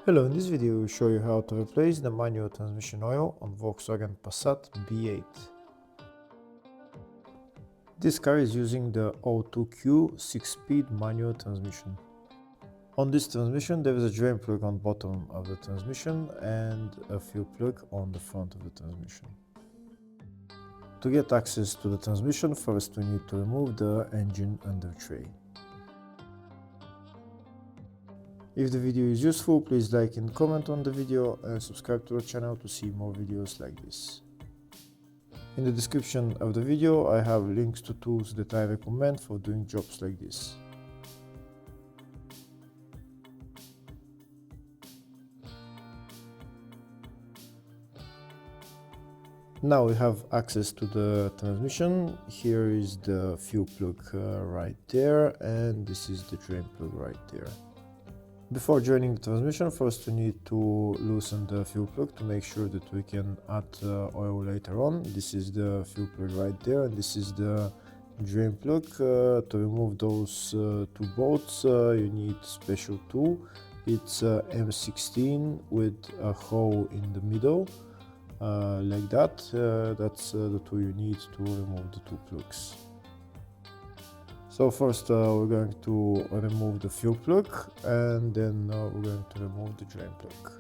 Hello, in this video we will show you how to replace the manual transmission oil on Volkswagen Passat B8. This car is using the O2Q 6-speed manual transmission. On this transmission there is a drain plug on bottom of the transmission and a fuel plug on the front of the transmission. To get access to the transmission, first we need to remove the engine under tray. If the video is useful, please like and comment on the video and subscribe to the channel to see more videos like this. In the description of the video I have links to tools that I recommend for doing jobs like this. Now we have access to the transmission. Here is the fuel plug right there, and this is the drain plug right there. Before joining the transmission, first we need to loosen the fuel plug to make sure that we can add oil later on. This is the fuel plug right there, and this is the drain plug. To remove those two bolts you need a special tool. It's M16 with a hole in the middle, like that. That's the tool you need to remove the two plugs. So first we're going to remove the fuel plug, and then we're going to remove the drain plug.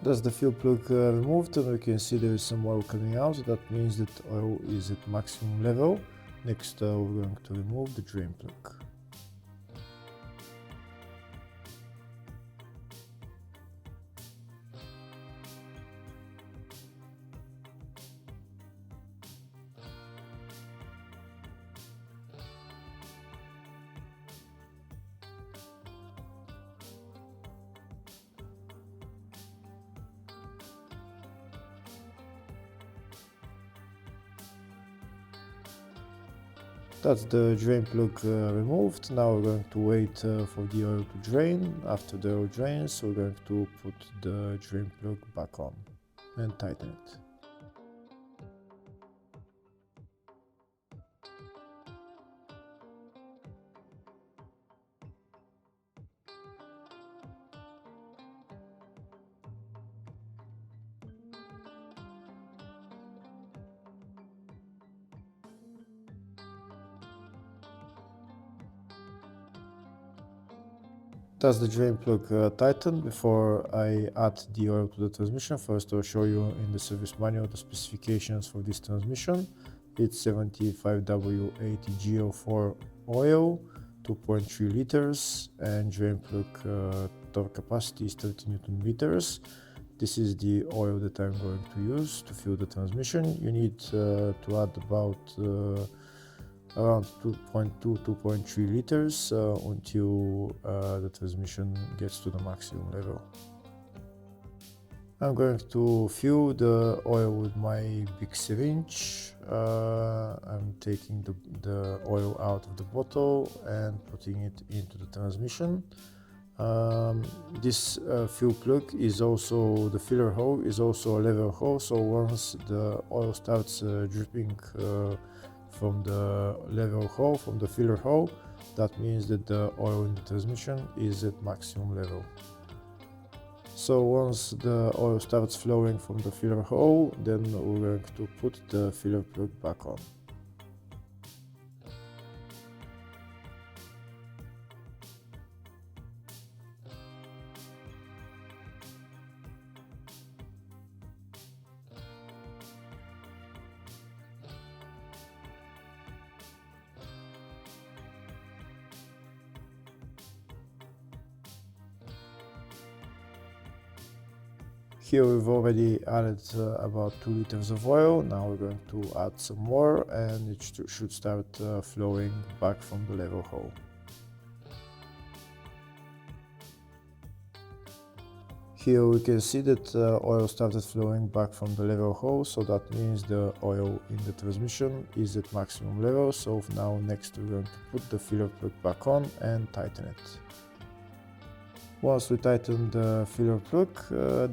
That's the fuel plug removed, and we can see there is some oil coming out. That means that oil is at maximum level. Next we're going to remove the drain plug. That's the drain plug removed. Now we're going to wait for the oil to drain. After the oil drains, we're going to put the drain plug back on and tighten it. That's the drain plug tightened. Before I add the oil to the transmission, first I'll show you in the service manual the specifications for this transmission. It's 75W80G04 oil, 2.3 liters, and drain plug torque capacity is 30 Newton meters. This is the oil that I'm going to use to fuel the transmission. You need to add about around 2.3 liters until the transmission gets to the maximum level. I'm going to fill the oil with my big syringe. I'm taking the oil out of the bottle and putting it into the transmission. This fuel plug is also, the filler hole is also a level hole, so once the oil starts dripping from the level hole, from the filler hole, that means that the oil in the transmission is at maximum level. So once the oil starts flowing from the filler hole, then we're going to put the filler plug back on. Here we've already added about 2 liters of oil. Now we're going to add some more, and it should start flowing back from the level hole. Here we can see that oil started flowing back from the level hole, so that means the oil in the transmission is at maximum level. So now next we're going to put the filler plug back on and tighten it. Once we tighten the filler plug,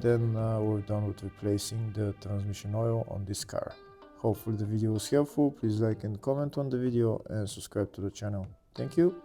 then we're done with replacing the transmission oil on this car. Hopefully the video was helpful. Please like and comment on the video and subscribe to the channel. Thank you.